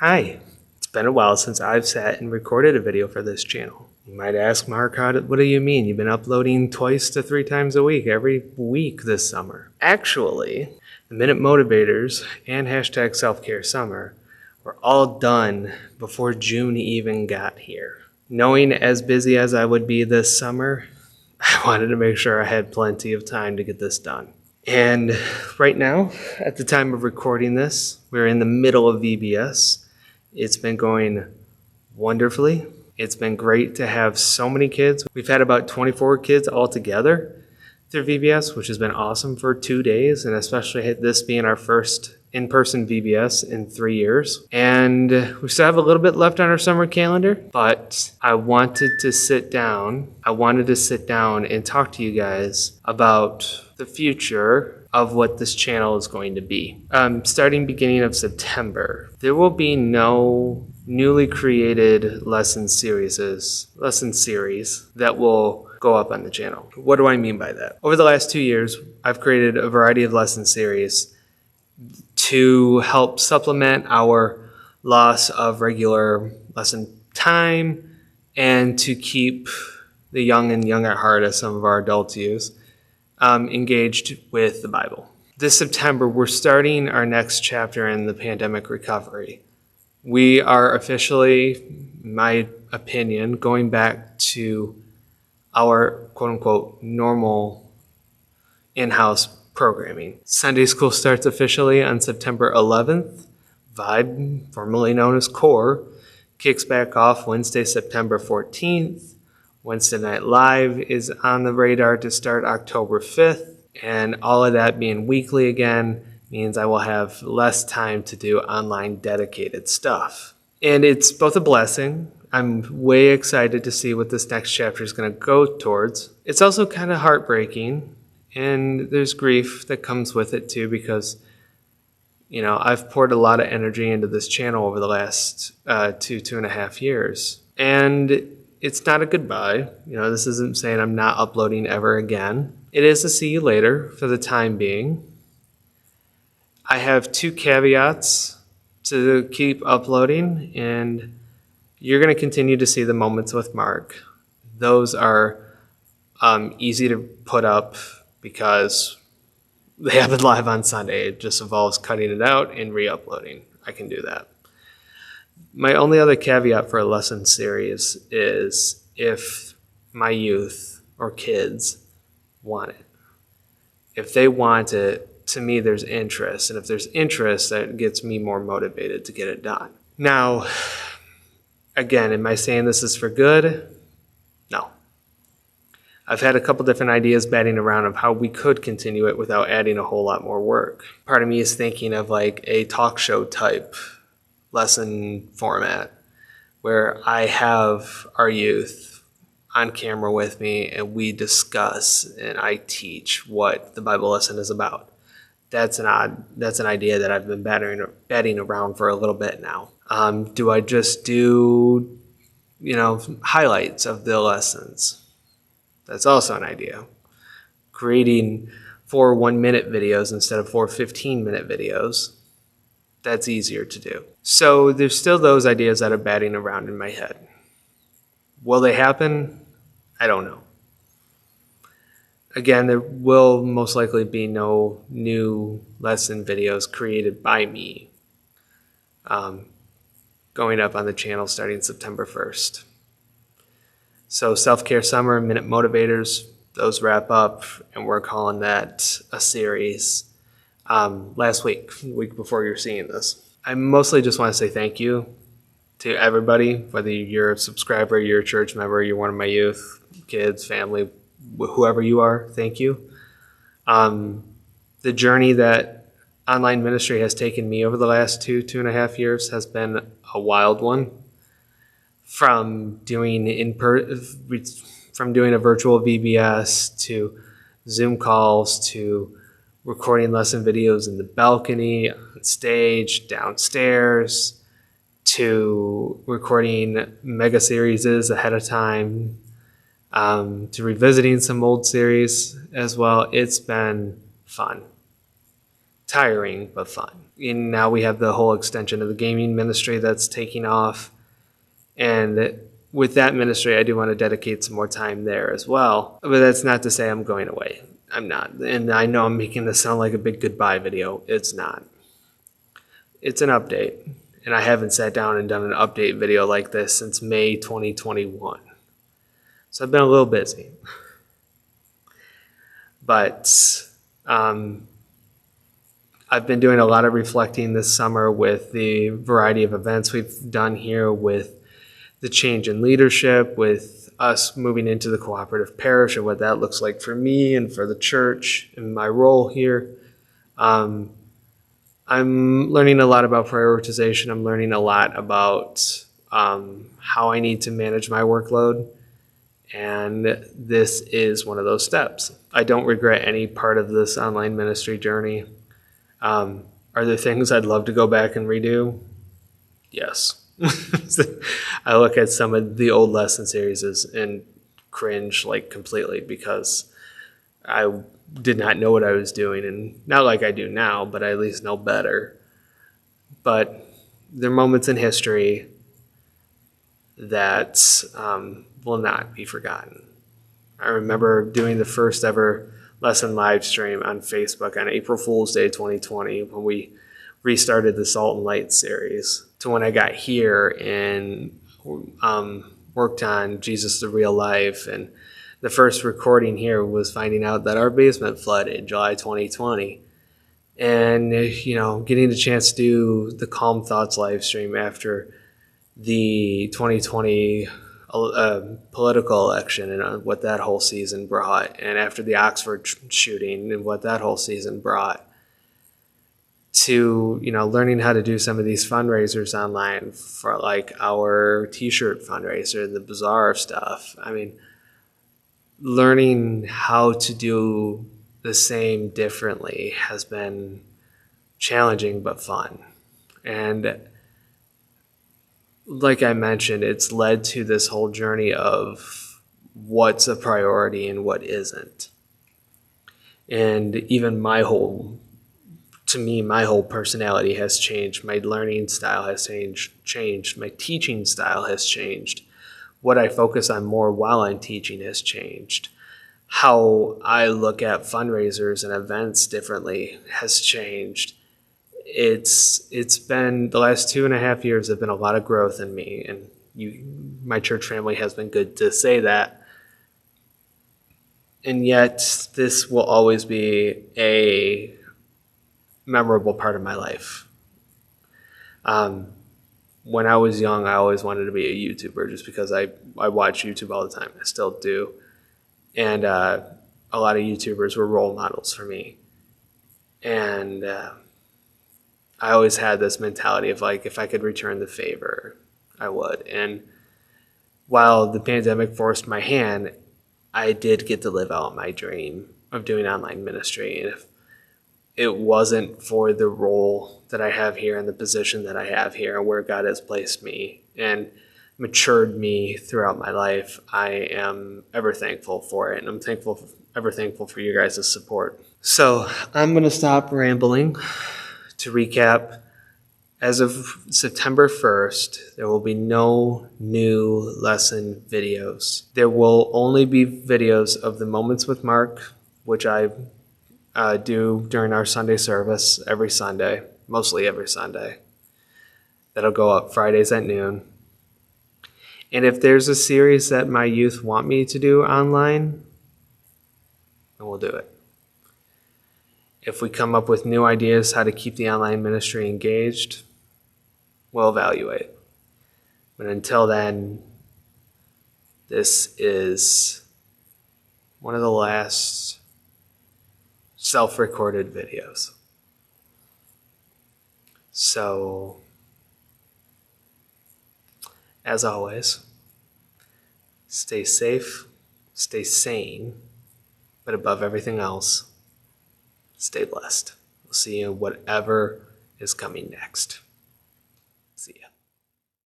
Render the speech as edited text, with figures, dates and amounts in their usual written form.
Hi, it's been a while since I've sat and recorded a video for this channel. You might ask, Mark, what do you mean? You've been uploading 2 to 3 times a week, every week this summer. Actually, the Minute Motivators and hashtag Self-Care Summer were all done before June even got here. Knowing as busy as I would be this summer, I wanted to make sure I had plenty of time to get this done. And right now, at the time of recording this, we're in the middle of VBS. It's been going wonderfully. It's been great to have so many kids. We've had about 24 kids all together through VBS, which has been awesome for 2 days, and especially this being our first in-person VBS in 3 years. And we still have a little bit left on our summer calendar, but I wanted to sit down and talk to you guys about the future of what this channel is going to be. Starting beginning of September, there will be no newly created lesson series that will go up on the channel. What do I mean by that? Over the last 2 years, I've created a variety of lesson series to help supplement our loss of regular lesson time and to keep the young and young at heart, as some of our adults use, engaged with the Bible. This September, we're starting our next chapter in the pandemic recovery. We are officially, in my opinion, going back to our quote-unquote normal in-house programming. Sunday school starts officially on September 11th. Vibe, formerly known as Core, kicks back off Wednesday, September 14th. Wednesday Night Live is on the radar to start October 5th, and all of that being weekly again means I will have less time to do online dedicated stuff. And it's both a blessing. I'm way excited to see what this next chapter is going to go towards. It's also kind of heartbreaking, and there's grief that comes with it too, because I've poured a lot of energy into this channel over the last 2.5 years. And it's not a goodbye. This isn't saying I'm not uploading ever again. It is a see you later for the time being. I have 2 caveats to keep uploading, and you're going to continue to see the Moments with Mark. Those are easy to put up because they happen live on Sunday. It just involves cutting it out and re-uploading. I can do that. My only other caveat for a lesson series is if my youth or kids want it. If they want it, to me there's interest. And if there's interest, that gets me more motivated to get it done. Now, again, am I saying this is for good? No. I've had a couple different ideas batting around of how we could continue it without adding a whole lot more work. Part of me is thinking of like a talk show type lesson format where I have our youth on camera with me and we discuss and I teach what the Bible lesson is about. That's an idea that I've been batting around for a little bit now. Do I just do highlights of the lessons? That's also an idea. Creating 4 1-minute videos instead of 4 15-minute videos. That's easier to do. So there's still those ideas that are batting around in my head. Will they happen? I don't know. Again, there will most likely be no new lesson videos created by me going up on the channel starting September 1st. So Self-Care Summer, Minute Motivators, those wrap up, and we're calling that a series. Last week, the week before you're seeing this. I mostly just want to say thank you to everybody, whether you're a subscriber, you're a church member, you're one of my youth, kids, family, whoever you are, thank you. The journey that online ministry has taken me over the last 2.5 years has been a wild one. From doing a virtual VBS to Zoom calls to recording lesson videos in the balcony, on stage, downstairs, to recording mega series ahead of time, to revisiting some old series as well. It's been fun. tiring but fun. And now we have the whole extension of the gaming ministry that's taking off. And with that ministry, I do want to dedicate some more time there as well. But that's not to say I'm going away. I'm not. And I know I'm making this sound like a big goodbye video. It's not. It's an update. And I haven't sat down and done an update video like this since May 2021. So I've been a little busy. But I've been doing a lot of reflecting this summer with the variety of events we've done here, with the change in leadership, with us moving into the cooperative parish and what that looks like for me and for the church and my role here. I'm learning a lot about prioritization. I'm learning a lot about how I need to manage my workload. And this is one of those steps. I don't regret any part of this online ministry journey. Are there things I'd love to go back and redo? Yes. I look at some of the old lesson series and cringe like completely, because I did not know what I was doing, and not like I do now, but I at least know better. But there are moments in history that will not be forgotten. I remember doing the first ever lesson live stream on Facebook on April Fool's Day 2020 when we restarted the Salt and Light series, to when I got here and worked on Jesus the Real Life. And the first recording here was finding out that our basement flooded in July 2020. And, getting a chance to do the Calm Thoughts live stream after the 2020 political election and what that whole season brought, and after the Oxford shooting and what that whole season brought, to learning how to do some of these fundraisers online, for like our t-shirt fundraiser and the Bazaar stuff. I mean, learning how to do the same differently has been challenging but fun. And like I mentioned, it's led to this whole journey of what's a priority and what isn't. And even my whole personality has changed. My learning style has changed. My teaching style has changed. What I focus on more while I'm teaching has changed. How I look at fundraisers and events differently has changed. It's been, the last 2.5 years have been a lot of growth in me, and my church family has been good to say that. And yet this will always be a memorable part of my life. When I was young, I always wanted to be a YouTuber just because I watch YouTube all the time. I still do. And a lot of YouTubers were role models for me. And I always had this mentality of like, if I could return the favor, I would. And while the pandemic forced my hand, I did get to live out my dream of doing online ministry. And if it wasn't for the role that I have here and the position that I have here and where God has placed me and matured me throughout my life, I am ever thankful for it. And I'm ever thankful for you guys' support. So I'm going to stop rambling. To recap, as of September 1st, there will be no new lesson videos. There will only be videos of the Moments with Mark, which I do during our Sunday service every Sunday, mostly every Sunday. That'll go up Fridays at noon. And if there's a series that my youth want me to do online, then we'll do it. If we come up with new ideas how to keep the online ministry engaged, we'll evaluate. But until then, this is one of the last self-recorded videos. So, as always, stay safe, stay sane, but above everything else, stay blessed. We'll see you in whatever is coming next.